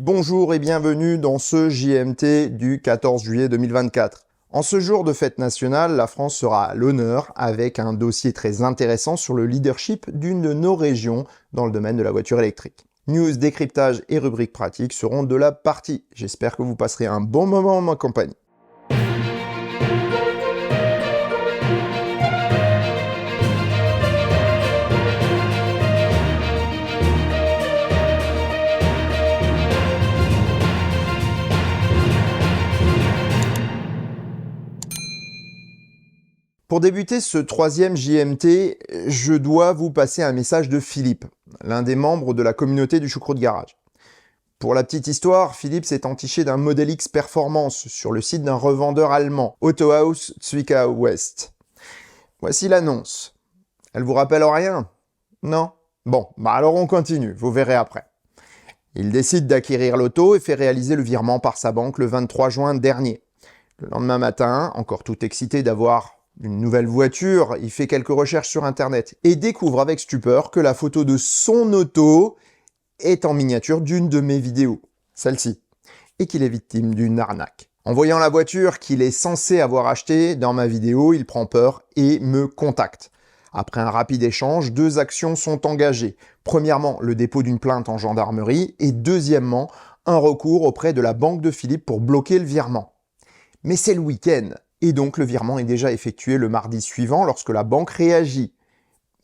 bonjour et bienvenue dans ce JMT du 14 juillet 2024. En ce jour de fête nationale, la France sera à l'honneur avec un dossier très intéressant sur le leadership d'une de nos régions dans le domaine de la voiture électrique. News, décryptage et rubriques pratiques seront de la partie. J'espère que vous passerez un bon moment en ma compagnie. Pour débuter ce troisième JMT, je dois vous passer un message de Philippe, l'un des membres de la communauté du Choucroute Garage. Pour la petite histoire, Philippe s'est entiché d'un Model X Performance sur le site d'un revendeur allemand, Autohaus Zwickau West. Voici l'annonce. Elle vous rappelle rien? Non? Bon, alors on continue, vous verrez après. Il décide d'acquérir l'auto et fait réaliser le virement par sa banque le 23 juin dernier. Le lendemain matin, encore tout excité d'avoir une nouvelle voiture, il fait quelques recherches sur internet et découvre avec stupeur que la photo de son auto est en miniature d'une de mes vidéos, celle-ci, et qu'il est victime d'une arnaque. En voyant la voiture qu'il est censé avoir achetée dans ma vidéo, il prend peur et me contacte. Après un rapide échange, deux actions sont engagées. Premièrement, le dépôt d'une plainte en gendarmerie et deuxièmement, un recours auprès de la banque de Philippe pour bloquer le virement. Mais c'est le week-end. Et donc le virement est déjà effectué le mardi suivant lorsque la banque réagit.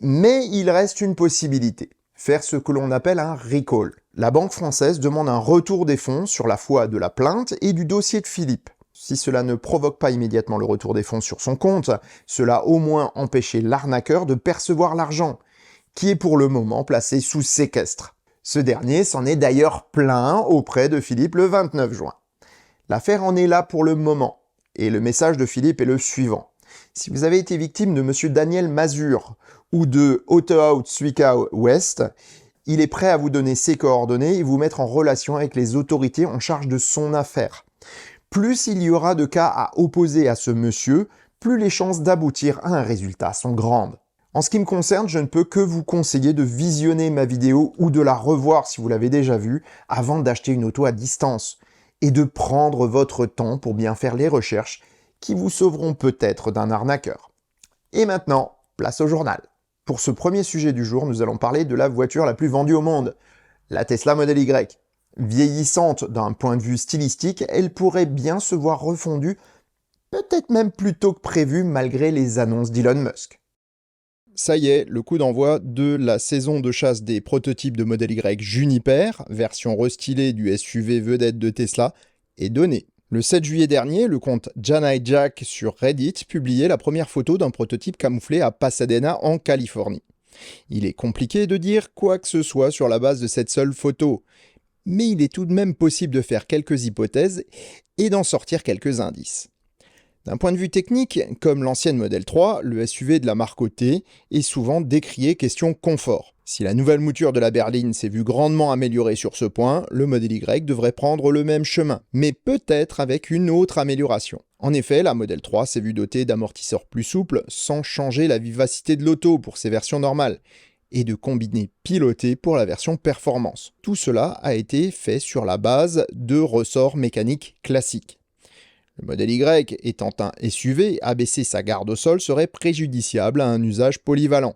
Mais il reste une possibilité, faire ce que l'on appelle un recall. La banque française demande un retour des fonds sur la foi de la plainte et du dossier de Philippe. Si cela ne provoque pas immédiatement le retour des fonds sur son compte, cela a au moins empêché l'arnaqueur de percevoir l'argent, qui est pour le moment placé sous séquestre. Ce dernier s'en est d'ailleurs plaint auprès de Philippe le 29 juin. L'affaire en est là pour le moment. Et le message de Philippe est le suivant. Si vous avez été victime de monsieur Daniel Mazur ou de Autohaus Zwickau West, il est prêt à vous donner ses coordonnées et vous mettre en relation avec les autorités en charge de son affaire. Plus il y aura de cas à opposer à ce monsieur, plus les chances d'aboutir à un résultat sont grandes. En ce qui me concerne, je ne peux que vous conseiller de visionner ma vidéo ou de la revoir si vous l'avez déjà vue avant d'acheter une auto à distance. Et de prendre votre temps pour bien faire les recherches qui vous sauveront peut-être d'un arnaqueur. Et maintenant, place au journal. Pour ce premier sujet du jour, nous allons parler de la voiture la plus vendue au monde, la Tesla Model Y. Vieillissante d'un point de vue stylistique, elle pourrait bien se voir refondue, peut-être même plus tôt que prévu malgré les annonces d'Elon Musk. Ça y est, le coup d'envoi de la saison de chasse des prototypes de Model Y Juniper, version restylée du SUV vedette de Tesla, est donné. Le 7 juillet dernier, le compte Janai Jack sur Reddit publiait la première photo d'un prototype camouflé à Pasadena en Californie. Il est compliqué de dire quoi que ce soit sur la base de cette seule photo, mais il est tout de même possible de faire quelques hypothèses et d'en sortir quelques indices. D'un point de vue technique, comme l'ancienne Model 3, le SUV de la marque OT est souvent décrié question confort. Si la nouvelle mouture de la berline s'est vue grandement améliorée sur ce point, le Model Y devrait prendre le même chemin, mais peut-être avec une autre amélioration. En effet, la Model 3 s'est vue dotée d'amortisseurs plus souples sans changer la vivacité de l'auto pour ses versions normales, et de combinés pilotés pour la version performance. Tout cela a été fait sur la base de ressorts mécaniques classiques. Le Model Y étant un SUV, abaisser sa garde au sol serait préjudiciable à un usage polyvalent.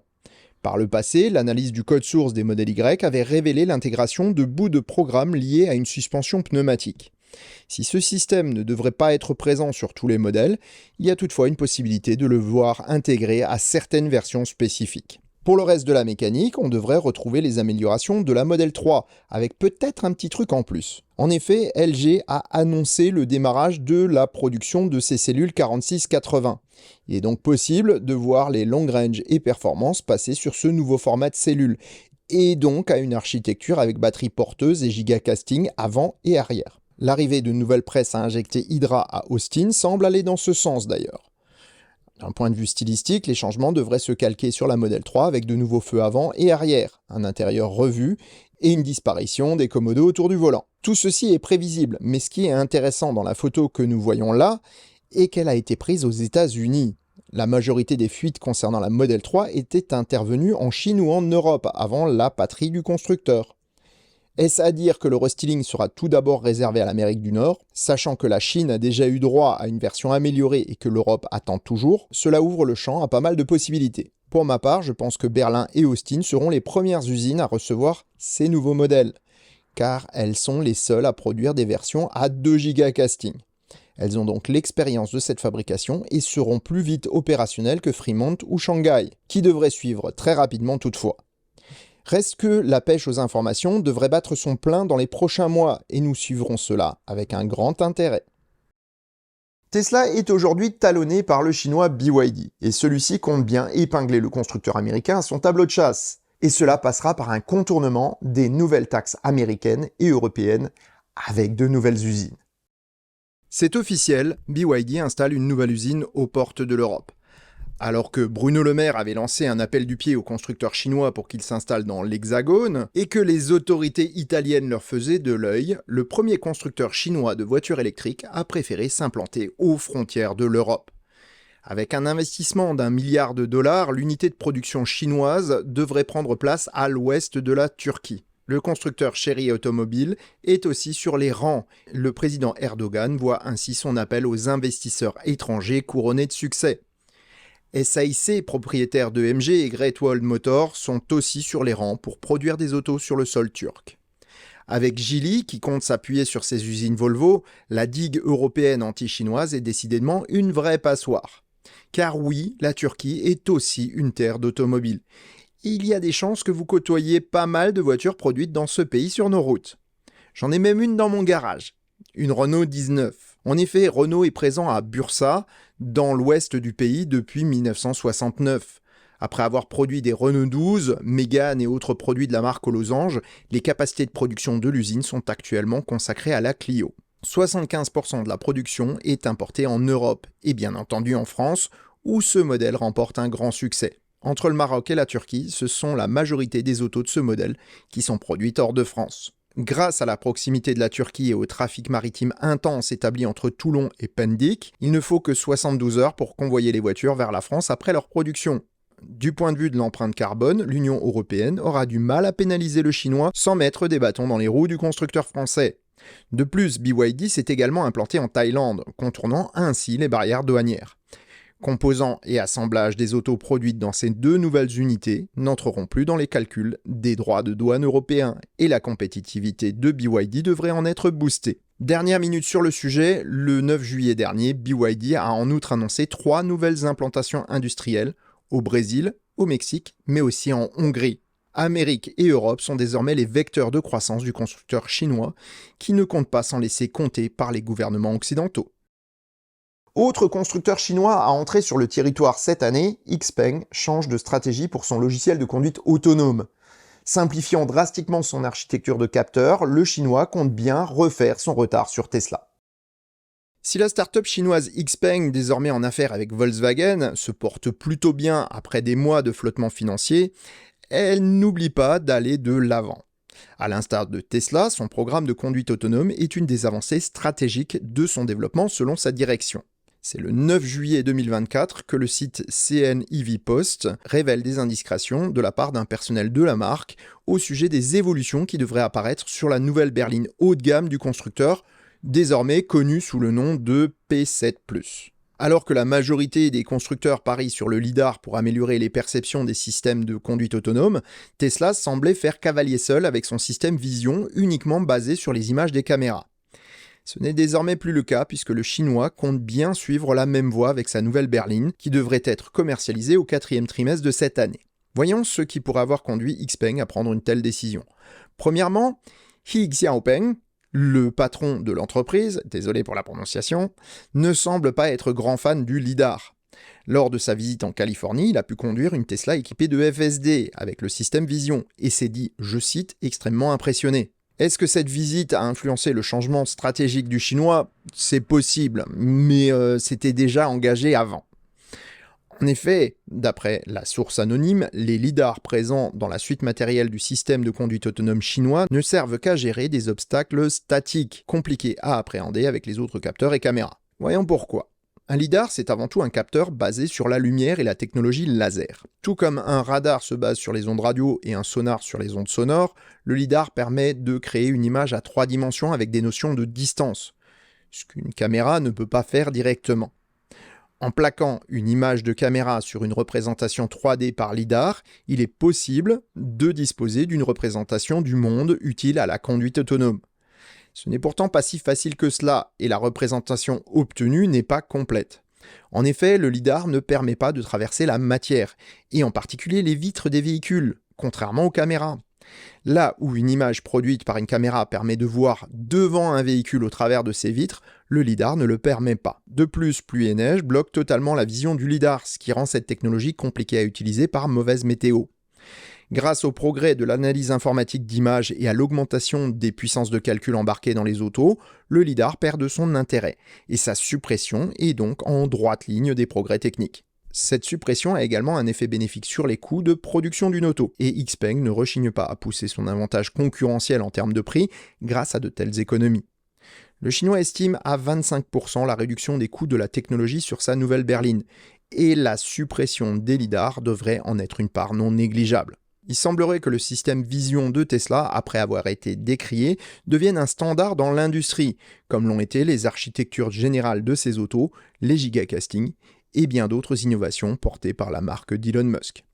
Par le passé, l'analyse du code source des Model Y avait révélé l'intégration de bouts de programme liés à une suspension pneumatique. Si ce système ne devrait pas être présent sur tous les modèles, il y a toutefois une possibilité de le voir intégré à certaines versions spécifiques. Pour le reste de la mécanique, on devrait retrouver les améliorations de la Model 3, avec peut-être un petit truc en plus. En effet, LG a annoncé le démarrage de la production de ses cellules 4680. Il est donc possible de voir les long range et performances passer sur ce nouveau format de cellules, et donc à une architecture avec batterie porteuse et gigacasting avant et arrière. L'arrivée de nouvelles presses à injecter Hydra à Austin semble aller dans ce sens d'ailleurs. D'un point de vue stylistique, les changements devraient se calquer sur la Model 3 avec de nouveaux feux avant et arrière, un intérieur revu et une disparition des commodos autour du volant. Tout ceci est prévisible, mais ce qui est intéressant dans la photo que nous voyons là est qu'elle a été prise aux États-Unis. La majorité des fuites concernant la Model 3 étaient intervenues en Chine ou en Europe avant la patrie du constructeur. Est-ce à dire que le restyling sera tout d'abord réservé à l'Amérique du Nord, sachant que la Chine a déjà eu droit à une version améliorée et que l'Europe attend toujours? Cela ouvre le champ à pas mal de possibilités. Pour ma part, je pense que Berlin et Austin seront les premières usines à recevoir ces nouveaux modèles, car elles sont les seules à produire des versions à 2 Go casting. Elles ont donc l'expérience de cette fabrication et seront plus vite opérationnelles que Fremont ou Shanghai, qui devraient suivre très rapidement toutefois. Reste que la pêche aux informations devrait battre son plein dans les prochains mois et nous suivrons cela avec un grand intérêt. Tesla est aujourd'hui talonné par le chinois BYD et celui-ci compte bien épingler le constructeur américain à son tableau de chasse. Et cela passera par un contournement des nouvelles taxes américaines et européennes avec de nouvelles usines. C'est officiel, BYD installe une nouvelle usine aux portes de l'Europe. Alors que Bruno Le Maire avait lancé un appel du pied aux constructeurs chinois pour qu'ils s'installent dans l'Hexagone, et que les autorités italiennes leur faisaient de l'œil, le premier constructeur chinois de voitures électriques a préféré s'implanter aux frontières de l'Europe. Avec un investissement d'1 milliard de dollars, l'unité de production chinoise devrait prendre place à l'ouest de la Turquie. Le constructeur Chery Automobile est aussi sur les rangs. Le président Erdogan voit ainsi son appel aux investisseurs étrangers couronné de succès. SAIC, propriétaire de MG et Great Wall Motor, sont aussi sur les rangs pour produire des autos sur le sol turc. Avec Geely, qui compte s'appuyer sur ses usines Volvo, la digue européenne anti-chinoise est décidément une vraie passoire. Car oui, la Turquie est aussi une terre d'automobiles. Il y a des chances que vous côtoyiez pas mal de voitures produites dans ce pays sur nos routes. J'en ai même une dans mon garage, une Renault 19. En effet, Renault est présent à Bursa, dans l'ouest du pays depuis 1969. Après avoir produit des Renault 12, Mégane et autres produits de la marque aux losanges, les capacités de production de l'usine sont actuellement consacrées à la Clio. 75% de la production est importée en Europe, et bien entendu en France, où ce modèle remporte un grand succès. Entre le Maroc et la Turquie, ce sont la majorité des autos de ce modèle qui sont produites hors de France. Grâce à la proximité de la Turquie et au trafic maritime intense établi entre Toulon et Pendik, il ne faut que 72 heures pour convoyer les voitures vers la France après leur production. Du point de vue de l'empreinte carbone, l'Union européenne aura du mal à pénaliser le chinois sans mettre des bâtons dans les roues du constructeur français. De plus, BYD s'est également implanté en Thaïlande, contournant ainsi les barrières douanières. Composants et assemblages des autos produites dans ces 2 nouvelles unités n'entreront plus dans les calculs des droits de douane européens et la compétitivité de BYD devrait en être boostée. Dernière minute sur le sujet, le 9 juillet dernier, BYD a en outre annoncé 3 nouvelles implantations industrielles au Brésil, au Mexique, mais aussi en Hongrie. Amérique et Europe sont désormais les vecteurs de croissance du constructeur chinois qui ne compte pas s'en laisser compter par les gouvernements occidentaux. Autre constructeur chinois à entrer sur le territoire cette année, XPeng change de stratégie pour son logiciel de conduite autonome. Simplifiant drastiquement son architecture de capteurs, le chinois compte bien refaire son retard sur Tesla. Si la start-up chinoise XPeng, désormais en affaires avec Volkswagen, se porte plutôt bien après des mois de flottement financier, elle n'oublie pas d'aller de l'avant. À l'instar de Tesla, son programme de conduite autonome est une des avancées stratégiques de son développement selon sa direction. C'est le 9 juillet 2024 que le site CNEV Post révèle des indiscrétions de la part d'un personnel de la marque au sujet des évolutions qui devraient apparaître sur la nouvelle berline haut de gamme du constructeur, désormais connue sous le nom de P7+. Alors que la majorité des constructeurs parient sur le lidar pour améliorer les perceptions des systèmes de conduite autonome, Tesla semblait faire cavalier seul avec son système Vision uniquement basé sur les images des caméras. Ce n'est désormais plus le cas puisque le chinois compte bien suivre la même voie avec sa nouvelle berline qui devrait être commercialisée au 4e trimestre de cette année. Voyons ce qui pourrait avoir conduit XPeng à prendre une telle décision. Premièrement, He Xiaopeng, le patron de l'entreprise, désolé pour la prononciation, ne semble pas être grand fan du lidar. Lors de sa visite en Californie, il a pu conduire une Tesla équipée de FSD avec le système Vision et s'est dit, je cite, extrêmement impressionné. Est-ce que cette visite a influencé le changement stratégique du chinois ? C'est possible, mais c'était déjà engagé avant. En effet, d'après la source anonyme, les lidars présents dans la suite matérielle du système de conduite autonome chinois ne servent qu'à gérer des obstacles statiques, compliqués à appréhender avec les autres capteurs et caméras. Voyons pourquoi. Un lidar, c'est avant tout un capteur basé sur la lumière et la technologie laser. Tout comme un radar se base sur les ondes radio et un sonar sur les ondes sonores, le lidar permet de créer une image à 3 dimensions avec des notions de distance, ce qu'une caméra ne peut pas faire directement. En plaquant une image de caméra sur une représentation 3D par lidar, il est possible de disposer d'une représentation du monde utile à la conduite autonome. Ce n'est pourtant pas si facile que cela, et la représentation obtenue n'est pas complète. En effet, le lidar ne permet pas de traverser la matière, et en particulier les vitres des véhicules, contrairement aux caméras. Là où une image produite par une caméra permet de voir devant un véhicule au travers de ses vitres, le lidar ne le permet pas. De plus, pluie et neige bloquent totalement la vision du lidar, ce qui rend cette technologie compliquée à utiliser par mauvaise météo. Grâce au progrès de l'analyse informatique d'images et à l'augmentation des puissances de calcul embarquées dans les autos, le lidar perd de son intérêt, et sa suppression est donc en droite ligne des progrès techniques. Cette suppression a également un effet bénéfique sur les coûts de production d'une auto, et XPeng ne rechigne pas à pousser son avantage concurrentiel en termes de prix grâce à de telles économies. Le chinois estime à 25% la réduction des coûts de la technologie sur sa nouvelle berline, et la suppression des lidars devrait en être une part non négligeable. Il semblerait que le système vision de Tesla, après avoir été décrié, devienne un standard dans l'industrie, comme l'ont été les architectures générales de ces autos, les gigacastings et bien d'autres innovations portées par la marque d'Elon Musk.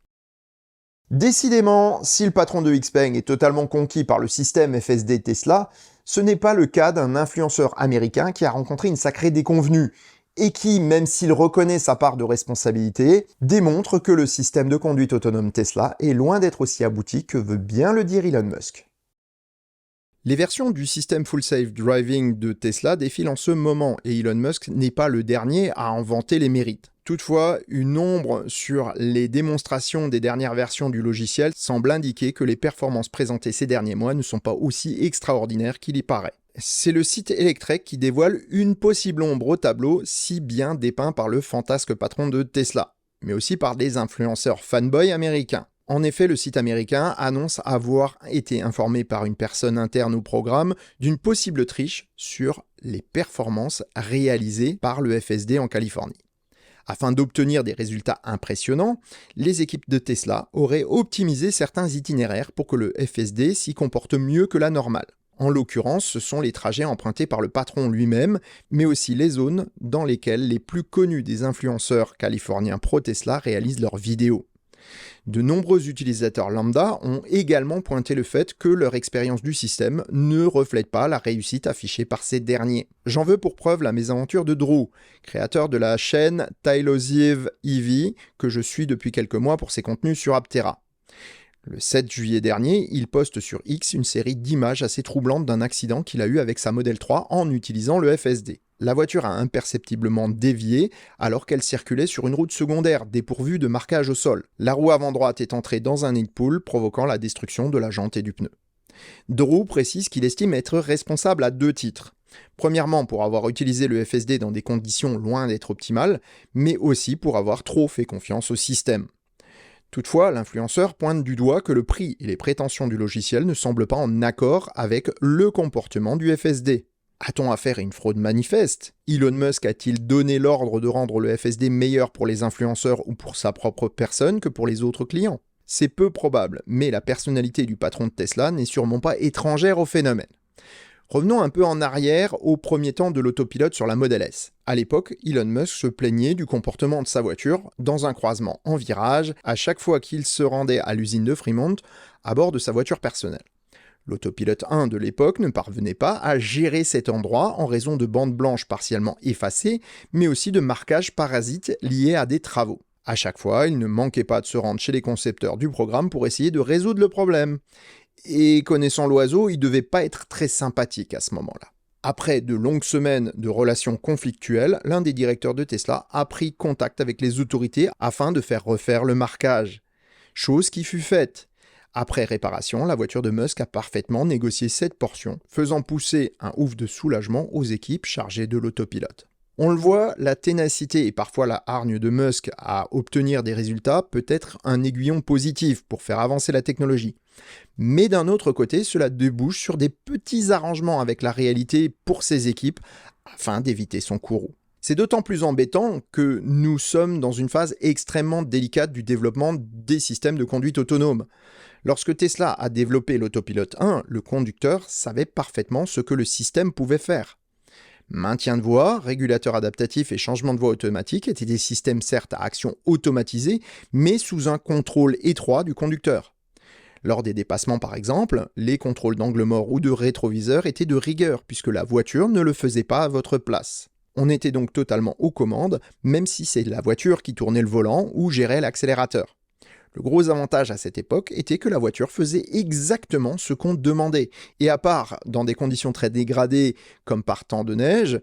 Décidément, si le patron de XPeng est totalement conquis par le système FSD Tesla, ce n'est pas le cas d'un influenceur américain qui a rencontré une sacrée déconvenue, et qui, même s'il reconnaît sa part de responsabilité, démontre que le système de conduite autonome Tesla est loin d'être aussi abouti que veut bien le dire Elon Musk. Les versions du système Full Safe Driving de Tesla défilent en ce moment, et Elon Musk n'est pas le dernier à en vanter les mérites. Toutefois, une ombre sur les démonstrations des dernières versions du logiciel semble indiquer que les performances présentées ces derniers mois ne sont pas aussi extraordinaires qu'il y paraît. C'est le site Electrek qui dévoile une possible ombre au tableau si bien dépeint par le fantasque patron de Tesla, mais aussi par des influenceurs fanboys américains. En effet, le site américain annonce avoir été informé par une personne interne au programme d'une possible triche sur les performances réalisées par le FSD en Californie. Afin d'obtenir des résultats impressionnants, les équipes de Tesla auraient optimisé certains itinéraires pour que le FSD s'y comporte mieux que la normale. En l'occurrence, ce sont les trajets empruntés par le patron lui-même, mais aussi les zones dans lesquelles les plus connus des influenceurs californiens pro-Tesla réalisent leurs vidéos. De nombreux utilisateurs lambda ont également pointé le fait que leur expérience du système ne reflète pas la réussite affichée par ces derniers. J'en veux pour preuve la mésaventure de Drew, créateur de la chaîne Tylosive EV, que je suis depuis quelques mois pour ses contenus sur Aptera. Le 7 juillet dernier, il poste sur X une série d'images assez troublantes d'un accident qu'il a eu avec sa Model 3 en utilisant le FSD. La voiture a imperceptiblement dévié alors qu'elle circulait sur une route secondaire dépourvue de marquage au sol. La roue avant droite est entrée dans un nid de poule, provoquant la destruction de la jante et du pneu. Drew précise qu'il estime être responsable à 2 titres. Premièrement, pour avoir utilisé le FSD dans des conditions loin d'être optimales, mais aussi pour avoir trop fait confiance au système. Toutefois, l'influenceur pointe du doigt que le prix et les prétentions du logiciel ne semblent pas en accord avec le comportement du FSD. A-t-on affaire à une fraude manifeste ? Elon Musk a-t-il donné l'ordre de rendre le FSD meilleur pour les influenceurs ou pour sa propre personne que pour les autres clients ? C'est peu probable, mais la personnalité du patron de Tesla n'est sûrement pas étrangère au phénomène. Revenons un peu en arrière au premier temps de l'autopilote sur la Model S. À l'époque, Elon Musk se plaignait du comportement de sa voiture dans un croisement en virage à chaque fois qu'il se rendait à l'usine de Fremont à bord de sa voiture personnelle. L'autopilote 1 de l'époque ne parvenait pas à gérer cet endroit en raison de bandes blanches partiellement effacées, mais aussi de marquages parasites liés à des travaux. À chaque fois, il ne manquait pas de se rendre chez les concepteurs du programme pour essayer de résoudre le problème. Et connaissant l'oiseau, il devait pas être très sympathique à ce moment-là. Après de longues semaines de relations conflictuelles, l'un des directeurs de Tesla a pris contact avec les autorités afin de faire refaire le marquage. Chose qui fut faite. Après réparation, la voiture de Musk a parfaitement négocié cette portion, faisant pousser un ouf de soulagement aux équipes chargées de l'autopilote. On le voit, la ténacité et parfois la hargne de Musk à obtenir des résultats peut être un aiguillon positif pour faire avancer la technologie. Mais d'un autre côté, cela débouche sur des petits arrangements avec la réalité pour ses équipes afin d'éviter son courroux. C'est d'autant plus embêtant que nous sommes dans une phase extrêmement délicate du développement des systèmes de conduite autonome. Lorsque Tesla a développé l'autopilote 1, le conducteur savait parfaitement ce que le système pouvait faire. Maintien de voie, régulateur adaptatif et changement de voie automatique étaient des systèmes certes à action automatisée, mais sous un contrôle étroit du conducteur. Lors des dépassements par exemple, les contrôles d'angle mort ou de rétroviseur étaient de rigueur puisque la voiture ne le faisait pas à votre place. On était donc totalement aux commandes, même si c'est la voiture qui tournait le volant ou gérait l'accélérateur. Le gros avantage à cette époque était que la voiture faisait exactement ce qu'on demandait. Et à part dans des conditions très dégradées, comme par temps de neige,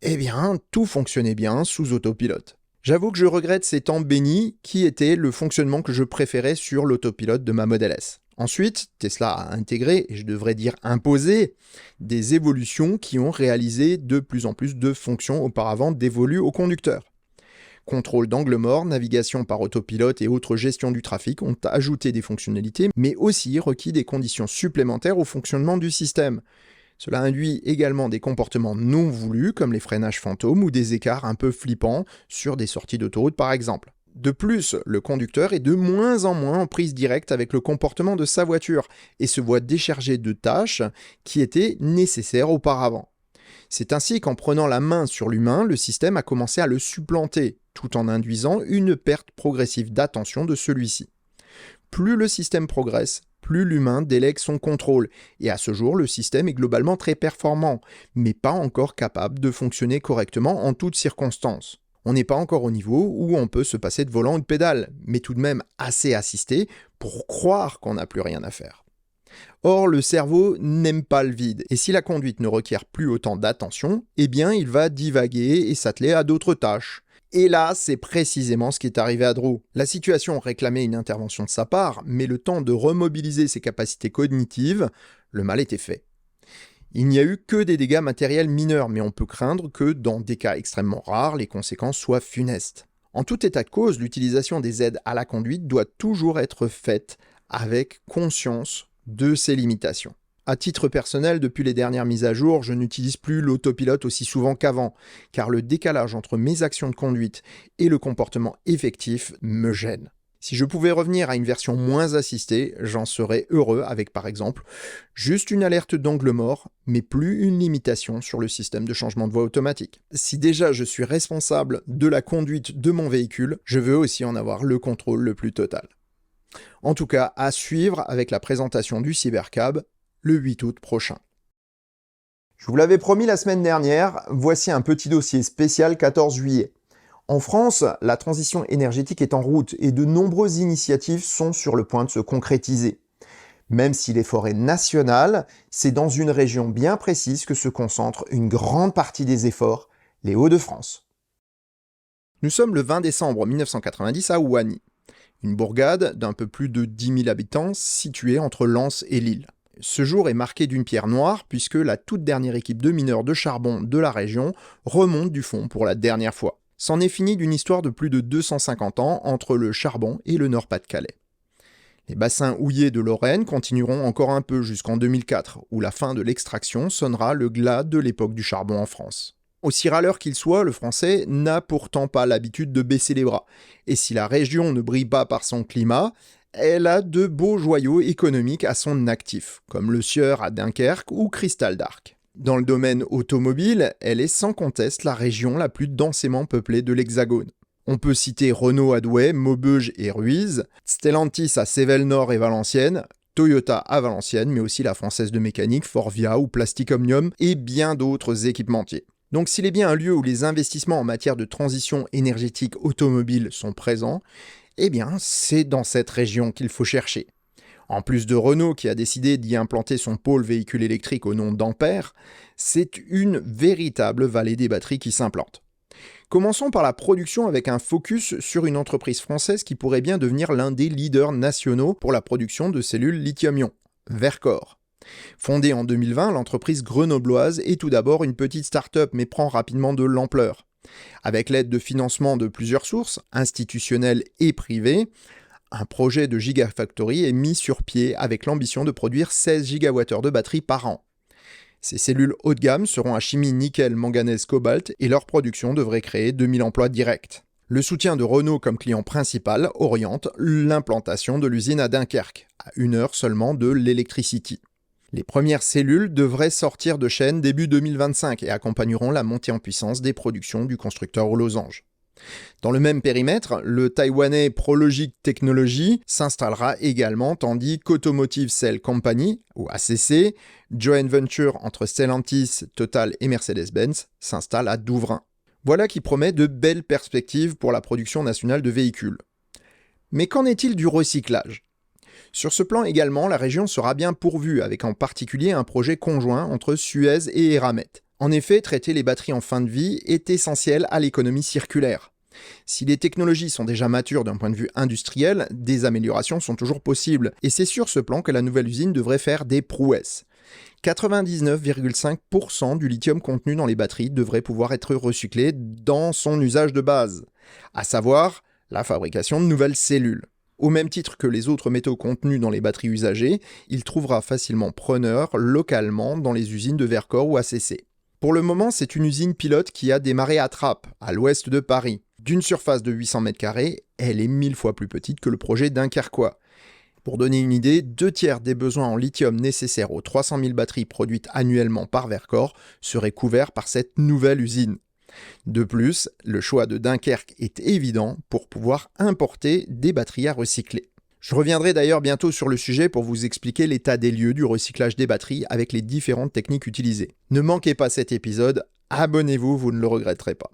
eh bien, tout fonctionnait bien sous autopilote. J'avoue que je regrette ces temps bénis qui étaient le fonctionnement que je préférais sur l'autopilote de ma Model S. Ensuite, Tesla a intégré, et je devrais dire imposé, des évolutions qui ont réalisé de plus en plus de fonctions auparavant dévolues au conducteur. Contrôle d'angle mort, navigation par autopilote et autres gestions du trafic ont ajouté des fonctionnalités, mais aussi requis des conditions supplémentaires au fonctionnement du système. Cela induit également des comportements non voulus, comme les freinages fantômes ou des écarts un peu flippants sur des sorties d'autoroute par exemple. De plus, le conducteur est de moins en moins en prise directe avec le comportement de sa voiture et se voit déchargé de tâches qui étaient nécessaires auparavant. C'est ainsi qu'en prenant la main sur l'humain, le système a commencé à le supplanter, tout en induisant une perte progressive d'attention de celui-ci. Plus le système progresse, plus l'humain délègue son contrôle, et à ce jour, le système est globalement très performant, mais pas encore capable de fonctionner correctement en toutes circonstances. On n'est pas encore au niveau où on peut se passer de volant ou de pédale, mais tout de même assez assisté pour croire qu'on n'a plus rien à faire. Or, le cerveau n'aime pas le vide, et si la conduite ne requiert plus autant d'attention, eh bien il va divaguer et s'atteler à d'autres tâches. Et là, c'est précisément ce qui est arrivé à Drew. La situation réclamait une intervention de sa part, mais le temps de remobiliser ses capacités cognitives, le mal était fait. Il n'y a eu que des dégâts matériels mineurs, mais on peut craindre que, dans des cas extrêmement rares, les conséquences soient funestes. En tout état de cause, l'utilisation des aides à la conduite doit toujours être faite avec conscience de ses limitations. À titre personnel, depuis les dernières mises à jour, je n'utilise plus l'autopilote aussi souvent qu'avant, car le décalage entre mes actions de conduite et le comportement effectif me gêne. Si je pouvais revenir à une version moins assistée, j'en serais heureux avec par exemple juste une alerte d'angle mort, mais plus une limitation sur le système de changement de voie automatique. Si déjà je suis responsable de la conduite de mon véhicule, je veux aussi en avoir le contrôle le plus total. En tout cas, à suivre avec la présentation du Cybercab le 8 août prochain. Je vous l'avais promis la semaine dernière, voici un petit dossier spécial 14 juillet. En France, la transition énergétique est en route et de nombreuses initiatives sont sur le point de se concrétiser. Même si l'effort est national, c'est dans une région bien précise que se concentre une grande partie des efforts, les Hauts-de-France. Nous sommes le 20 décembre 1990 à Ouani, une bourgade d'un peu plus de 10 000 habitants située entre Lens et Lille. Ce jour est marqué d'une pierre noire puisque la toute dernière équipe de mineurs de charbon de la région remonte du fond pour la dernière fois. C'en est fini d'une histoire de plus de 250 ans entre le charbon et le Nord-Pas-de-Calais. Les bassins houillés de Lorraine continueront encore un peu jusqu'en 2004, où la fin de l'extraction sonnera le glas de l'époque du charbon en France. Aussi râleur qu'il soit, le français n'a pourtant pas l'habitude de baisser les bras. Et si la région ne brille pas par son climat, elle a de beaux joyaux économiques à son actif, comme le Sieur à Dunkerque ou Cristal d'Arc. Dans le domaine automobile, elle est sans conteste la région la plus densément peuplée de l'Hexagone. On peut citer Renault à Douai, Maubeuge et Ruiz, Stellantis à Cévennes-Nord et Valenciennes, Toyota à Valenciennes, mais aussi la Française de Mécanique, Forvia ou Plastic Omnium et bien d'autres équipementiers. Donc s'il est bien un lieu où les investissements en matière de transition énergétique automobile sont présents, eh bien c'est dans cette région qu'il faut chercher. En plus de Renault qui a décidé d'y implanter son pôle véhicule électrique au nom d'Ampère, c'est une véritable vallée des batteries qui s'implante. Commençons par la production avec un focus sur une entreprise française qui pourrait bien devenir l'un des leaders nationaux pour la production de cellules lithium-ion, Verkor. Fondée en 2020, l'entreprise grenobloise est tout d'abord une petite start-up mais prend rapidement de l'ampleur. Avec l'aide de financement de plusieurs sources, institutionnelles et privées, un projet de Gigafactory est mis sur pied avec l'ambition de produire 16 gigawattheures de batteries par an. Ces cellules haut de gamme seront à chimie nickel, manganèse, cobalt et leur production devrait créer 2000 emplois directs. Le soutien de Renault comme client principal oriente l'implantation de l'usine à Dunkerque, à 1 heure seulement de l'Electricity. Les premières cellules devraient sortir de chaîne début 2025 et accompagneront la montée en puissance des productions du constructeur aux losanges. Dans le même périmètre, le taïwanais Prologic Technology s'installera également tandis qu'Automotive Cell Company, ou ACC, joint venture entre Stellantis, Total et Mercedes-Benz, s'installe à Douvrin. Voilà qui promet de belles perspectives pour la production nationale de véhicules. Mais qu'en est-il du recyclage ? Sur ce plan également, la région sera bien pourvue, avec en particulier un projet conjoint entre Suez et Eramet. En effet, traiter les batteries en fin de vie est essentiel à l'économie circulaire. Si les technologies sont déjà matures d'un point de vue industriel, des améliorations sont toujours possibles, et c'est sur ce plan que la nouvelle usine devrait faire des prouesses. 99,5% du lithium contenu dans les batteries devrait pouvoir être recyclé dans son usage de base, à savoir la fabrication de nouvelles cellules. Au même titre que les autres métaux contenus dans les batteries usagées, il trouvera facilement preneur localement dans les usines de Vercors ou ACC. Pour le moment, c'est une usine pilote qui a démarré à Trappes, à l'ouest de Paris. D'une surface de 800 m², elle est 1000 fois plus petite que le projet dunkerquois. Pour donner une idée, 2/3 des besoins en lithium nécessaires aux 300 000 batteries produites annuellement par Vercors seraient couverts par cette nouvelle usine. De plus, le choix de Dunkerque est évident pour pouvoir importer des batteries à recycler. Je reviendrai d'ailleurs bientôt sur le sujet pour vous expliquer l'état des lieux du recyclage des batteries avec les différentes techniques utilisées. Ne manquez pas cet épisode, abonnez-vous, vous ne le regretterez pas.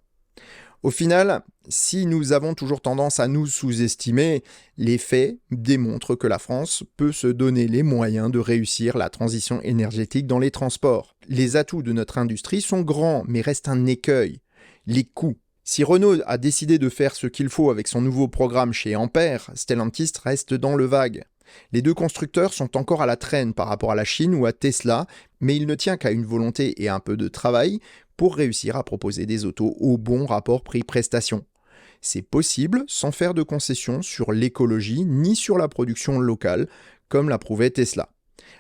Au final, si nous avons toujours tendance à nous sous-estimer, les faits démontrent que la France peut se donner les moyens de réussir la transition énergétique dans les transports. Les atouts de notre industrie sont grands, mais reste un écueil, les coûts. Si Renault a décidé de faire ce qu'il faut avec son nouveau programme chez Ampère, Stellantis reste dans le vague. Les deux constructeurs sont encore à la traîne par rapport à la Chine ou à Tesla, mais il ne tient qu'à une volonté et un peu de travail pour réussir à proposer des autos au bon rapport prix-prestation. C'est possible sans faire de concessions sur l'écologie ni sur la production locale, comme l'a prouvé Tesla.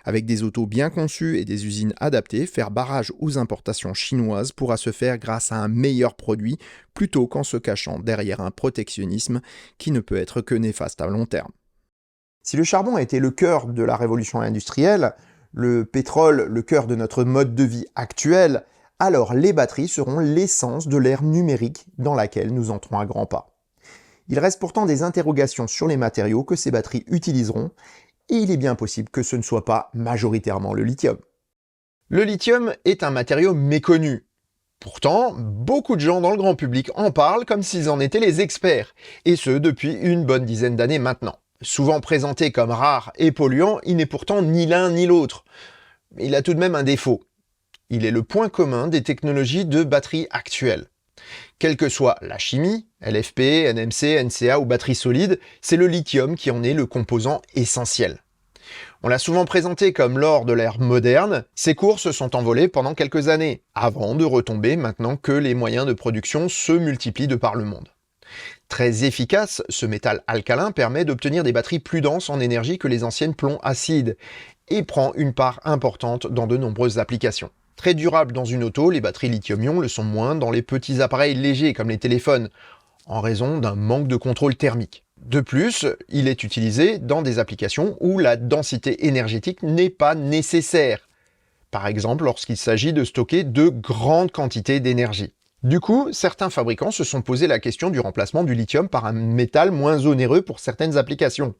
Avec des autos bien conçues et des usines adaptées, faire barrage aux importations chinoises pourra se faire grâce à un meilleur produit, plutôt qu'en se cachant derrière un protectionnisme qui ne peut être que néfaste à long terme. Si le charbon a été le cœur de la révolution industrielle, le pétrole le cœur de notre mode de vie actuel, alors les batteries seront l'essence de l'ère numérique dans laquelle nous entrons à grands pas. Il reste pourtant des interrogations sur les matériaux que ces batteries utiliseront, et il est bien possible que ce ne soit pas majoritairement le lithium. Le lithium est un matériau méconnu. Pourtant, beaucoup de gens dans le grand public en parlent comme s'ils en étaient les experts, et ce depuis une bonne dizaine d'années maintenant. Souvent présenté comme rare et polluant, il n'est pourtant ni l'un ni l'autre. Mais il a tout de même un défaut. Il est le point commun des technologies de batterie actuelles. Quelle que soit la chimie, LFP, NMC, NCA ou batterie solide, c'est le lithium qui en est le composant essentiel. On l'a souvent présenté comme l'or de l'ère moderne, ses cours se sont envolés pendant quelques années, avant de retomber maintenant que les moyens de production se multiplient de par le monde. Très efficace, ce métal alcalin permet d'obtenir des batteries plus denses en énergie que les anciennes plomb acides, et prend une part importante dans de nombreuses applications. Très durable dans une auto, les batteries lithium-ion le sont moins dans les petits appareils légers comme les téléphones, en raison d'un manque de contrôle thermique. De plus, il est utilisé dans des applications où la densité énergétique n'est pas nécessaire. Par exemple, lorsqu'il s'agit de stocker de grandes quantités d'énergie. Du coup, certains fabricants se sont posé la question du remplacement du lithium par un métal moins onéreux pour certaines applications.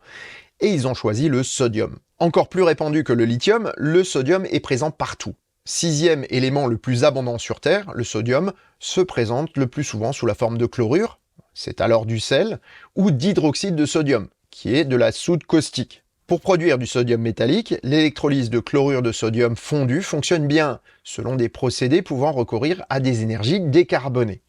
Et ils ont choisi le sodium. Encore plus répandu que le lithium, le sodium est présent partout. 6e élément le plus abondant sur Terre, le sodium se présente le plus souvent sous la forme de chlorure, c'est alors du sel, ou d'hydroxyde de sodium, qui est de la soude caustique. Pour produire du sodium métallique, l'électrolyse de chlorure de sodium fondu fonctionne bien, selon des procédés pouvant recourir à des énergies décarbonées.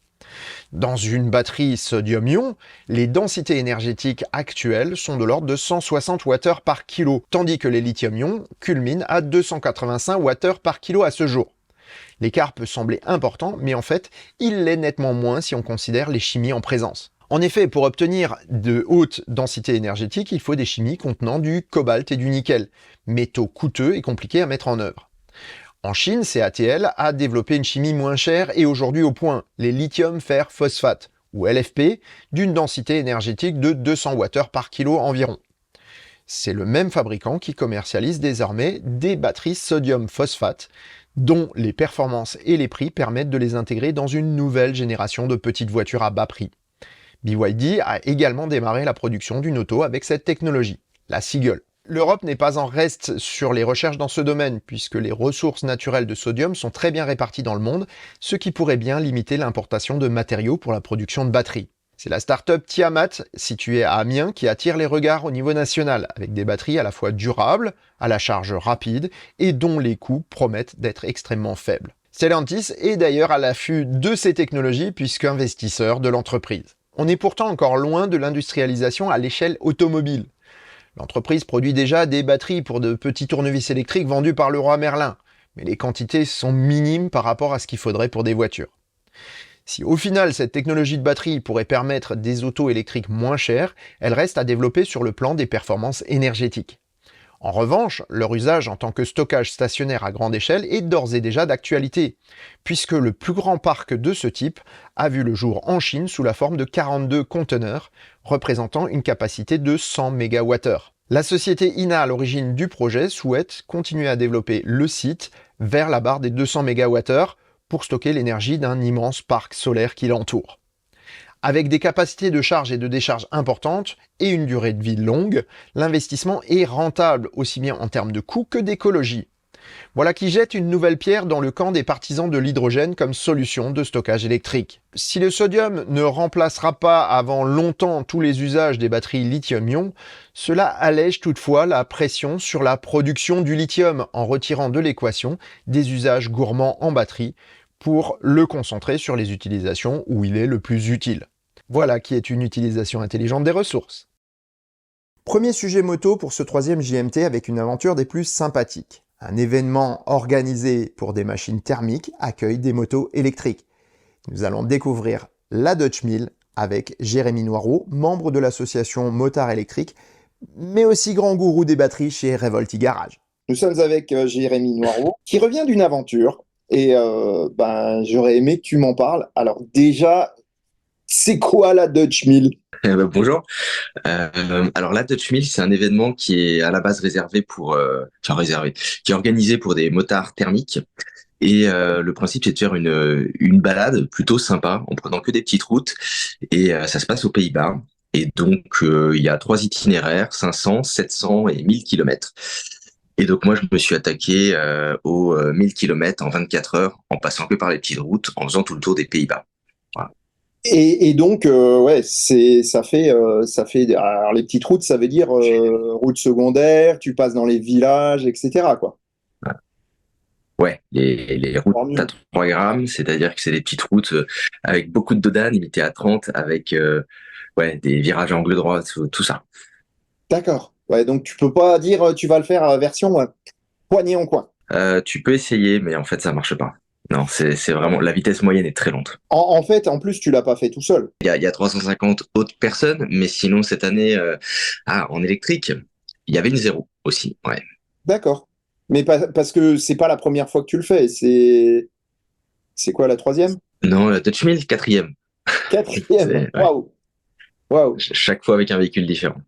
Dans une batterie sodium-ion, les densités énergétiques actuelles sont de l'ordre de 160 Wh par kilo, tandis que les lithium-ion culminent à 285 Wh par kilo à ce jour. L'écart peut sembler important, mais en fait, il l'est nettement moins si on considère les chimies en présence. En effet, pour obtenir de hautes densités énergétiques, il faut des chimies contenant du cobalt et du nickel, métaux coûteux et compliqués à mettre en œuvre. En Chine, CATL a développé une chimie moins chère et aujourd'hui au point, les lithium fer phosphate, ou LFP, d'une densité énergétique de 200 Wh par kilo environ. C'est le même fabricant qui commercialise désormais des batteries sodium phosphate, dont les performances et les prix permettent de les intégrer dans une nouvelle génération de petites voitures à bas prix. BYD a également démarré la production d'une auto avec cette technologie, la Seagull. L'Europe n'est pas en reste sur les recherches dans ce domaine, puisque les ressources naturelles de sodium sont très bien réparties dans le monde, ce qui pourrait bien limiter l'importation de matériaux pour la production de batteries. C'est la start-up Tiamat, située à Amiens, qui attire les regards au niveau national, avec des batteries à la fois durables, à la charge rapide, et dont les coûts promettent d'être extrêmement faibles. Stellantis est d'ailleurs à l'affût de ces technologies, puisqu'investisseur de l'entreprise. On est pourtant encore loin de l'industrialisation à l'échelle automobile. L'entreprise produit déjà des batteries pour de petits tournevis électriques vendus par Leroy Merlin, mais les quantités sont minimes par rapport à ce qu'il faudrait pour des voitures. Si au final cette technologie de batterie pourrait permettre des autos électriques moins chères, elle reste à développer sur le plan des performances énergétiques. En revanche, leur usage en tant que stockage stationnaire à grande échelle est d'ores et déjà d'actualité, puisque le plus grand parc de ce type a vu le jour en Chine sous la forme de 42 conteneurs, représentant une capacité de 100 MWh. La société INA à l'origine du projet souhaite continuer à développer le site vers la barre des 200 MWh pour stocker l'énergie d'un immense parc solaire qui l'entoure. Avec des capacités de charge et de décharge importantes et une durée de vie longue, l'investissement est rentable aussi bien en termes de coût que d'écologie. Voilà qui jette une nouvelle pierre dans le camp des partisans de l'hydrogène comme solution de stockage électrique. Si le sodium ne remplacera pas avant longtemps tous les usages des batteries lithium-ion, cela allège toutefois la pression sur la production du lithium en retirant de l'équation des usages gourmands en batterie pour le concentrer sur les utilisations où il est le plus utile. Voilà qui est une utilisation intelligente des ressources. Premier sujet moto pour ce troisième JMT avec une aventure des plus sympathiques. Un événement organisé pour des machines thermiques accueille des motos électriques. Nous allons découvrir la Dutch Mill avec Jérémy Noireau, membre de l'association Motard Électrique, mais aussi grand gourou des batteries chez Revolti Garage. Nous sommes avec Jérémy Noireau, qui revient d'une aventure. Et j'aurais aimé que tu m'en parles. Alors déjà, c'est quoi la Dutch Mill? Bonjour. Alors la Dutch Mill, c'est un événement qui est à la base réservé qui est organisé pour des motards thermiques. Et le principe, c'est de faire une balade plutôt sympa, en prenant que des petites routes. Et ça se passe aux Pays-Bas. Et donc, il y a 3 itinéraires, 500, 700 et 1000 kilomètres. Et donc moi, je me suis attaqué aux 1000 kilomètres en 24 heures, en passant que par les petites routes, en faisant tout le tour des Pays-Bas. Voilà. Et donc, ça fait. Alors les petites routes, ça veut dire route secondaire, tu passes dans les villages, etc., quoi. Ouais, les routes à 3 grammes, c'est-à-dire que c'est des petites routes avec beaucoup de dodanes, limitées à 30, avec des virages à angle droit, tout ça. D'accord. Ouais, donc tu peux pas dire tu vas le faire version poignée en coin. Tu peux essayer, mais en fait, ça marche pas. Non, c'est vraiment, la vitesse moyenne est très lente. En fait, en plus, tu l'as pas fait tout seul. Il y a 350 autres personnes, mais sinon, cette année, en électrique, il y avait une zéro aussi, ouais. D'accord. Mais parce que c'est pas la première fois que tu le fais. C'est quoi la troisième? Non, la Dutch Mill, 4e. Quatrième. Waouh. Waouh. Chaque fois avec un véhicule différent.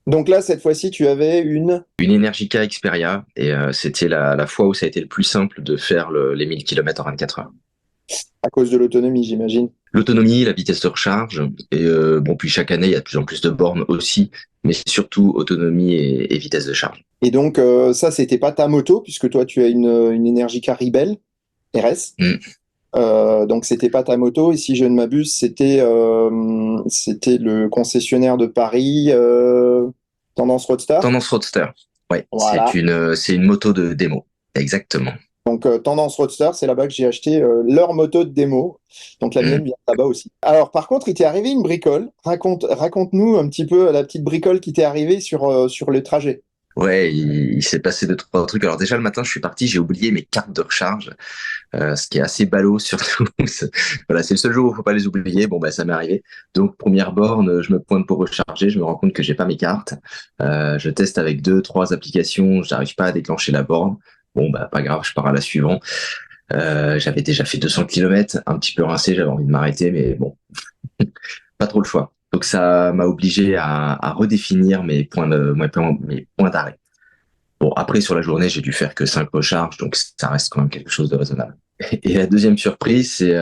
Donc là, cette fois-ci, tu avais une Energica Xperia, et c'était la fois où ça a été le plus simple de faire les 1000 km en 24 heures. À cause de l'autonomie, j'imagine. L'autonomie, la vitesse de recharge, et puis chaque année, il y a de plus en plus de bornes aussi, mais surtout autonomie et vitesse de charge. Et donc, ça, c'était pas ta moto, puisque toi, tu as une Energica Rebel RS. Donc, c'était pas ta moto, et si je ne m'abuse, c'était le concessionnaire de Paris, Tendance Roadster. Tendance Roadster, oui, voilà. C'est une moto de démo, exactement. Donc, Tendance Roadster, c'est là-bas que j'ai acheté leur moto de démo. Donc, la mienne vient là-bas aussi. Alors, par contre, il t'est arrivé une bricole. Raconte-nous un petit peu la petite bricole qui t'est arrivée sur le trajet. Ouais, il s'est passé 2-3 trucs. Alors déjà, le matin, je suis parti, j'ai oublié mes cartes de recharge, ce qui est assez ballot surtout. Voilà, c'est le seul jour où il faut pas les oublier. Bon, ça m'est arrivé. Donc, première borne, je me pointe pour recharger, je me rends compte que j'ai pas mes cartes. Je teste avec 2-3 applications, j'arrive pas à déclencher la borne. Bon, bah, pas grave, je pars à la suivante. J'avais déjà fait 200 km, un petit peu rincé, j'avais envie de m'arrêter, mais bon, pas trop le choix. Donc ça m'a obligé à redéfinir mes points d'arrêt. Bon, après, sur la journée, j'ai dû faire que 5 recharges, donc ça reste quand même quelque chose de raisonnable. Et la deuxième surprise, c'est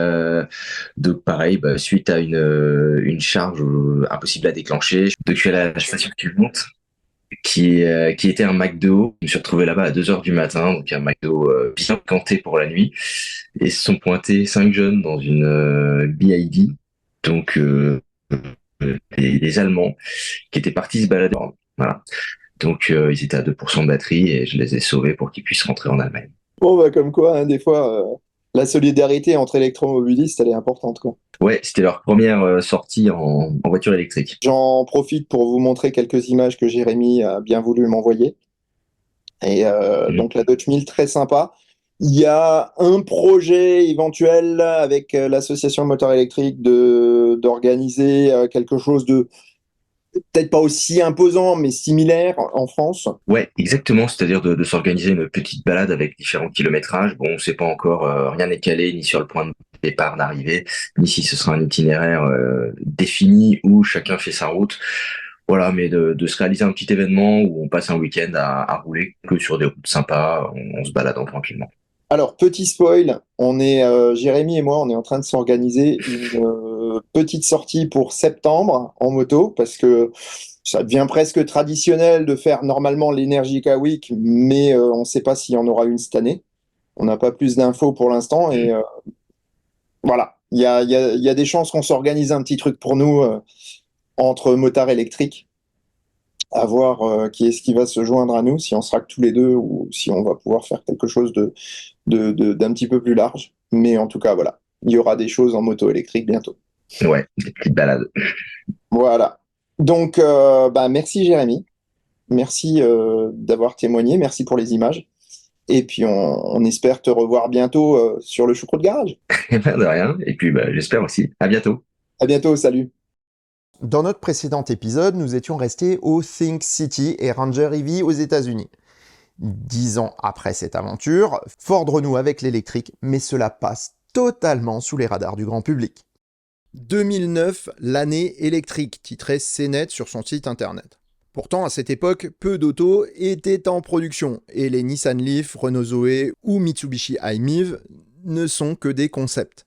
donc pareil, bah, suite à une charge impossible à déclencher, donc je suis allé à la station suivante, qui était un McDo. Je me suis retrouvé là-bas à 2 heures du matin, donc un McDo bien canté pour la nuit. Et se sont pointés 5 jeunes dans une BID, donc des Allemands, qui étaient partis se balader. Voilà. Donc ils étaient à 2% de batterie et je les ai sauvés pour qu'ils puissent rentrer en Allemagne. Bon, bah, comme quoi, hein, des fois, la solidarité entre électromobilistes, elle est importante, quoi. Ouais, c'était leur première sortie en voiture électrique. J'en profite pour vous montrer quelques images que Jérémy a bien voulu m'envoyer. Et Mhm. donc la Dutch Mill, très sympa. Il y a un projet éventuel avec l'association Moteur électrique d'organiser quelque chose de peut-être pas aussi imposant, mais similaire en France. Ouais, exactement, c'est-à-dire de s'organiser une petite balade avec différents kilométrages. Bon, on sait pas encore, rien n'est calé, ni sur le point de départ, d'arrivée, ni si ce sera un itinéraire défini où chacun fait sa route. Voilà, mais de se réaliser un petit événement où on passe un week-end à rouler que sur des routes sympas, en se baladant tranquillement. Alors, petit spoil, Jérémy et moi, on est en train de s'organiser une petite sortie pour septembre en moto, parce que ça devient presque traditionnel de faire normalement l'Energica Week, mais on ne sait pas s'il y en aura une cette année. On n'a pas plus d'infos pour l'instant, et voilà. Il y a des chances qu'on s'organise un petit truc pour nous entre motards électriques, à voir qui est-ce qui va se joindre à nous, si on sera que tous les deux ou si on va pouvoir faire quelque chose d'un petit peu plus large. Mais en tout cas, voilà, il y aura des choses en moto électrique bientôt. Ouais, des petites balades. Voilà. Donc, bah, merci Jérémy. Merci d'avoir témoigné. Merci pour les images. Et puis, on espère te revoir bientôt sur le choucroute garage. De rien. Et puis, bah, j'espère aussi. À bientôt. À bientôt. Salut. Dans notre précédent épisode, nous étions restés au Think City et Ranger EV aux États-Unis. 10 ans après cette aventure, Ford renoue avec l'électrique, mais cela passe totalement sous les radars du grand public. 2009, l'année électrique, titrait CNET sur son site internet. Pourtant, à cette époque, peu d'autos étaient en production, et les Nissan Leaf, Renault Zoé ou Mitsubishi i-MiEV ne sont que des concepts.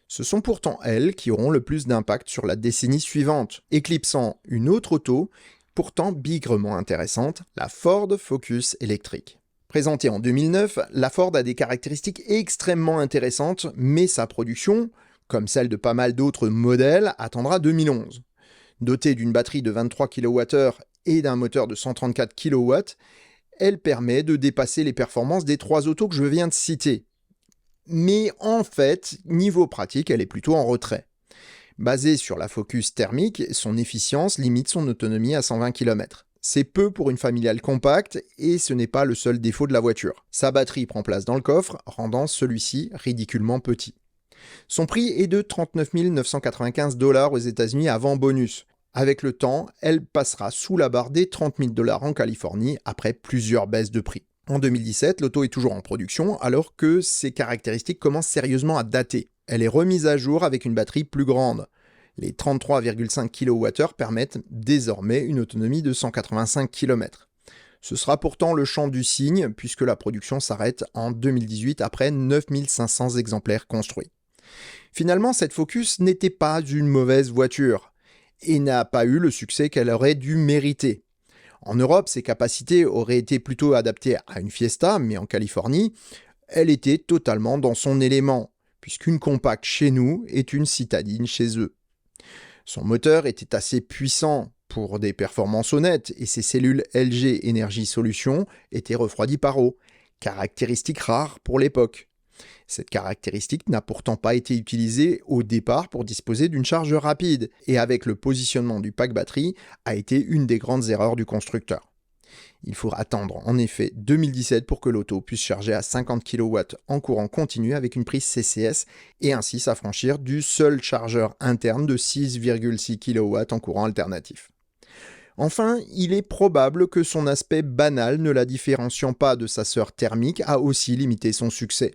Ce sont pourtant elles qui auront le plus d'impact sur la décennie suivante, éclipsant une autre auto, pourtant bigrement intéressante, la Ford Focus électrique. Présentée en 2009, la Ford a des caractéristiques extrêmement intéressantes, mais sa production, comme celle de pas mal d'autres modèles, attendra 2011. Dotée d'une batterie de 23 kWh et d'un moteur de 134 kW, elle permet de dépasser les performances des 3 autos que je viens de citer. Mais en fait, niveau pratique, elle est plutôt en retrait. Basée sur la Focus thermique, son efficience limite son autonomie à 120 km. C'est peu pour une familiale compacte et ce n'est pas le seul défaut de la voiture. Sa batterie prend place dans le coffre, rendant celui-ci ridiculement petit. Son prix est de 39 995 $ aux États-Unis avant bonus. Avec le temps, elle passera sous la barre des 30 000 $ en Californie après plusieurs baisses de prix. En 2017, l'auto est toujours en production alors que ses caractéristiques commencent sérieusement à dater. Elle est remise à jour avec une batterie plus grande. Les 33,5 kWh permettent désormais une autonomie de 185 km. Ce sera pourtant le champ du cygne puisque la production s'arrête en 2018 après 9500 exemplaires construits. Finalement, cette Focus n'était pas une mauvaise voiture et n'a pas eu le succès qu'elle aurait dû mériter. En Europe, ses capacités auraient été plutôt adaptées à une Fiesta, mais en Californie, elle était totalement dans son élément, puisqu'une compacte chez nous est une citadine chez eux. Son moteur était assez puissant pour des performances honnêtes et ses cellules LG Energy Solutions étaient refroidies par eau, caractéristique rare pour l'époque. Cette caractéristique n'a pourtant pas été utilisée au départ pour disposer d'une charge rapide, et avec le positionnement du pack batterie, a été une des grandes erreurs du constructeur. Il faudra attendre en effet 2017 pour que l'auto puisse charger à 50 kW en courant continu avec une prise CCS et ainsi s'affranchir du seul chargeur interne de 6,6 kW en courant alternatif. Enfin, il est probable que son aspect banal ne la différenciant pas de sa sœur thermique a aussi limité son succès.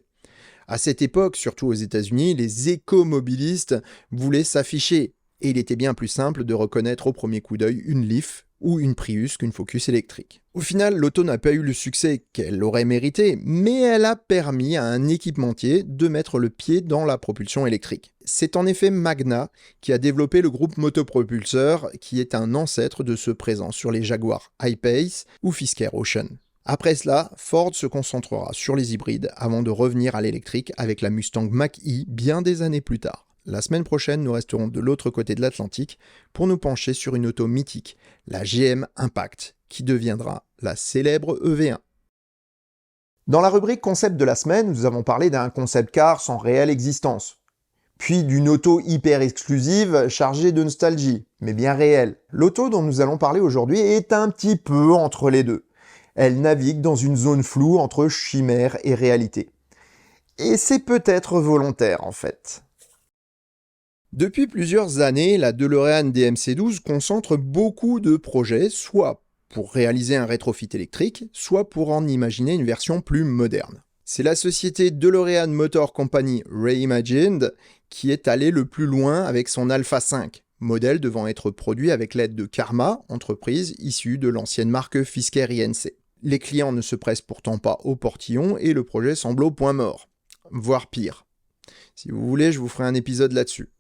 À cette époque, surtout aux États-Unis, les écomobilistes voulaient s'afficher, et il était bien plus simple de reconnaître au premier coup d'œil une Leaf ou une Prius qu'une Focus électrique. Au final, l'auto n'a pas eu le succès qu'elle aurait mérité, mais elle a permis à un équipementier de mettre le pied dans la propulsion électrique. C'est en effet Magna qui a développé le groupe motopropulseur, qui est un ancêtre de ceux présents sur les Jaguar I-Pace ou Fisker Ocean. Après cela, Ford se concentrera sur les hybrides avant de revenir à l'électrique avec la Mustang Mach-E bien des années plus tard. La semaine prochaine, nous resterons de l'autre côté de l'Atlantique pour nous pencher sur une auto mythique, la GM Impact, qui deviendra la célèbre EV1. Dans la rubrique concept de la semaine, nous avons parlé d'un concept car sans réelle existence, puis d'une auto hyper exclusive chargée de nostalgie, mais bien réelle. L'auto dont nous allons parler aujourd'hui est un petit peu entre les deux. Elle navigue dans une zone floue entre chimère et réalité. Et c'est peut-être volontaire en fait. Depuis plusieurs années, la DeLorean DMC-12 concentre beaucoup de projets, soit pour réaliser un rétrofit électrique, soit pour en imaginer une version plus moderne. C'est la société DeLorean Motor Company Reimagined qui est allée le plus loin avec son Alpha 5, modèle devant être produit avec l'aide de Karma, entreprise issue de l'ancienne marque Fisker INC. Les clients ne se pressent pourtant pas au portillon et le projet semble au point mort, voire pire. Si vous voulez, je vous ferai un épisode là-dessus.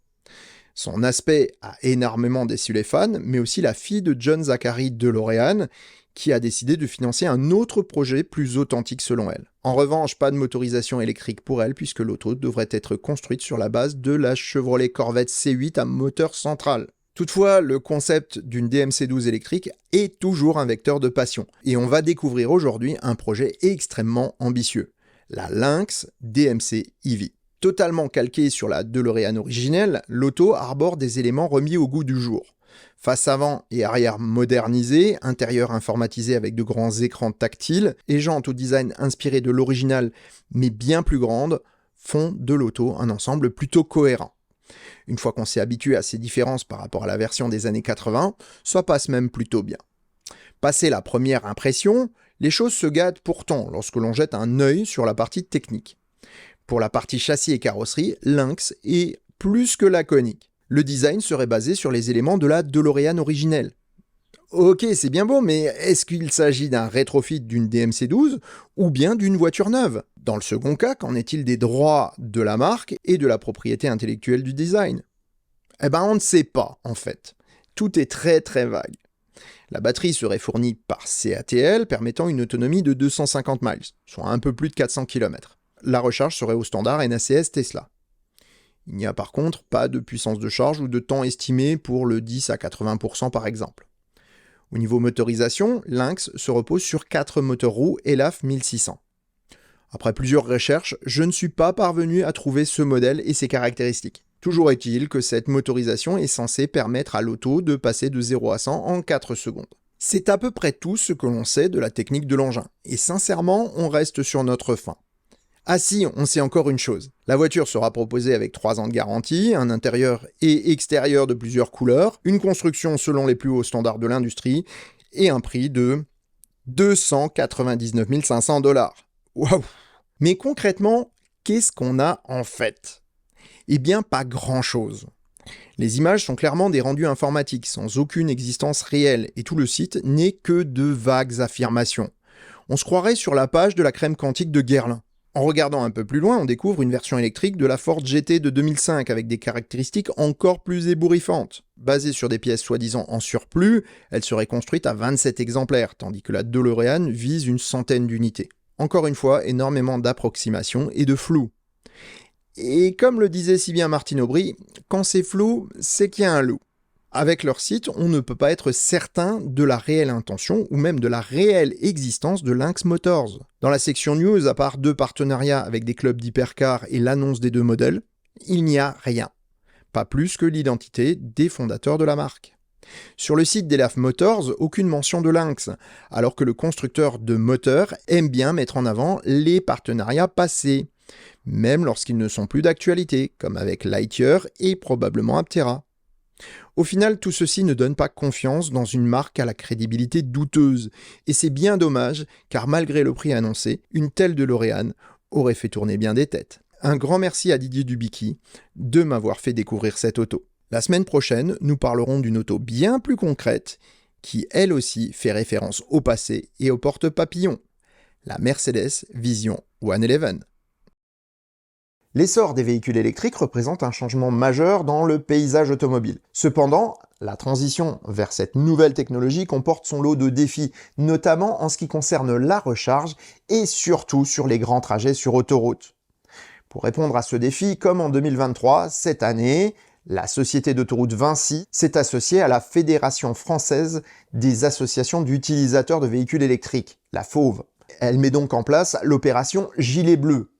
Son aspect a énormément déçu les fans, mais aussi la fille de John Zachary DeLorean, qui a décidé de financer un autre projet plus authentique selon elle. En revanche, pas de motorisation électrique pour elle, puisque l'auto devrait être construite sur la base de la Chevrolet Corvette C8 à moteur central. Toutefois, le concept d'une DMC-12 électrique est toujours un vecteur de passion, et on va découvrir aujourd'hui un projet extrêmement ambitieux, la Lynx DMC EV. Totalement calquée sur la DeLorean originelle, l'auto arbore des éléments remis au goût du jour. Face avant et arrière modernisés, intérieur informatisé avec de grands écrans tactiles, et jantes au design inspiré de l'original mais bien plus grande, font de l'auto un ensemble plutôt cohérent. Une fois qu'on s'est habitué à ces différences par rapport à la version des années 80, ça passe même plutôt bien. Passé la première impression, les choses se gâtent pourtant lorsque l'on jette un œil sur la partie technique. Pour la partie châssis et carrosserie, Lynx est plus que laconique. Le design serait basé sur les éléments de la DeLorean originelle. Ok, c'est bien beau, mais est-ce qu'il s'agit d'un rétrofit d'une DMC-12 ou bien d'une voiture neuve? Dans le second cas, qu'en est-il des droits de la marque et de la propriété intellectuelle du design? Eh ben on ne sait pas, en fait. Tout est très très vague. La batterie serait fournie par CATL, permettant une autonomie de 250 miles, soit un peu plus de 400 km. La recharge serait au standard NACS Tesla. Il n'y a par contre pas de puissance de charge ou de temps estimé pour le 10 à 80% par exemple. Au niveau motorisation, Lynx se repose sur 4 moteurs roues ELAF 1600. Après plusieurs recherches, je ne suis pas parvenu à trouver ce modèle et ses caractéristiques. Toujours est-il que cette motorisation est censée permettre à l'auto de passer de 0 à 100 en 4 secondes. C'est à peu près tout ce que l'on sait de la technique de l'engin, et sincèrement, on reste sur notre faim. Ah si, on sait encore une chose. La voiture sera proposée avec 3 ans de garantie, un intérieur et extérieur de plusieurs couleurs, une construction selon les plus hauts standards de l'industrie, et un prix de 299 500 $. Waouh! Mais concrètement, qu'est-ce qu'on a en fait? Eh bien, pas grand-chose. Les images sont clairement des rendus informatiques, sans aucune existence réelle, et tout le site n'est que de vagues affirmations. On se croirait sur la page de la crème quantique de Guerlain. En regardant un peu plus loin, on découvre une version électrique de la Ford GT de 2005 avec des caractéristiques encore plus ébouriffantes. Basée sur des pièces soi-disant en surplus, elle serait construite à 27 exemplaires, tandis que la DeLorean vise une centaine d'unités. Encore une fois, énormément d'approximations et de flou. Et comme le disait si bien Martine Aubry, quand c'est flou, c'est qu'il y a un loup. Avec leur site, on ne peut pas être certain de la réelle intention ou même de la réelle existence de Lynx Motors. Dans la section news, à part 2 partenariats avec des clubs d'hypercars et l'annonce des 2 modèles, il n'y a rien. Pas plus que l'identité des fondateurs de la marque. Sur le site d'ELAF Motors, aucune mention de Lynx, alors que le constructeur de moteurs aime bien mettre en avant les partenariats passés, même lorsqu'ils ne sont plus d'actualité, comme avec Lightyear et probablement Aptera. Au final, tout ceci ne donne pas confiance dans une marque à la crédibilité douteuse. Et c'est bien dommage, car malgré le prix annoncé, une telle DeLorean aurait fait tourner bien des têtes. Un grand merci à Didier Dubicki de m'avoir fait découvrir cette auto. La semaine prochaine, nous parlerons d'une auto bien plus concrète, qui elle aussi fait référence au passé et au porte-papillon, la Mercedes Vision 111. L'essor des véhicules électriques représente un changement majeur dans le paysage automobile. Cependant, la transition vers cette nouvelle technologie comporte son lot de défis, notamment en ce qui concerne la recharge et surtout sur les grands trajets sur autoroute. Pour répondre à ce défi, comme en 2023, cette année, la société d'autoroute Vinci s'est associée à la Fédération française des associations d'utilisateurs de véhicules électriques, la FAUV. Elle met donc en place l'opération Gilet bleu.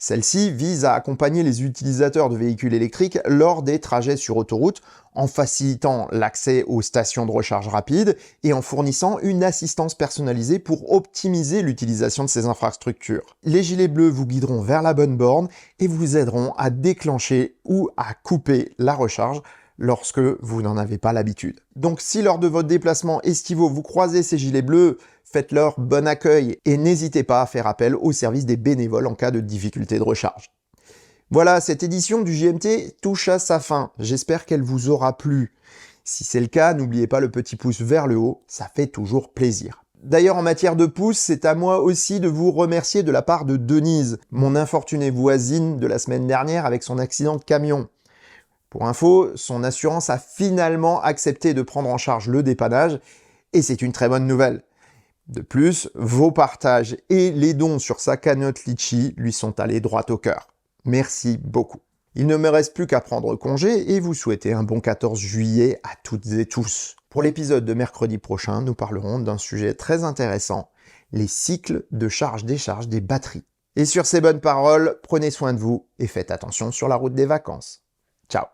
Celle-ci vise à accompagner les utilisateurs de véhicules électriques lors des trajets sur autoroute en facilitant l'accès aux stations de recharge rapide et en fournissant une assistance personnalisée pour optimiser l'utilisation de ces infrastructures. Les gilets bleus vous guideront vers la bonne borne et vous aideront à déclencher ou à couper la recharge lorsque vous n'en avez pas l'habitude. Donc si lors de votre déplacement estivaux vous croisez ces gilets bleus, faites-leur bon accueil et n'hésitez pas à faire appel au service des bénévoles en cas de difficulté de recharge. Voilà, cette édition du JMT touche à sa fin. J'espère qu'elle vous aura plu. Si c'est le cas, n'oubliez pas le petit pouce vers le haut, ça fait toujours plaisir. D'ailleurs, en matière de pouces, c'est à moi aussi de vous remercier de la part de Denise, mon infortunée voisine de la semaine dernière avec son accident de camion. Pour info, son assurance a finalement accepté de prendre en charge le dépannage et c'est une très bonne nouvelle. De plus, vos partages et les dons sur sa cagnotte Litchi lui sont allés droit au cœur. Merci beaucoup. Il ne me reste plus qu'à prendre congé et vous souhaiter un bon 14 juillet à toutes et tous. Pour l'épisode de mercredi prochain, nous parlerons d'un sujet très intéressant, les cycles de charge-décharge des batteries. Et sur ces bonnes paroles, prenez soin de vous et faites attention sur la route des vacances. Ciao.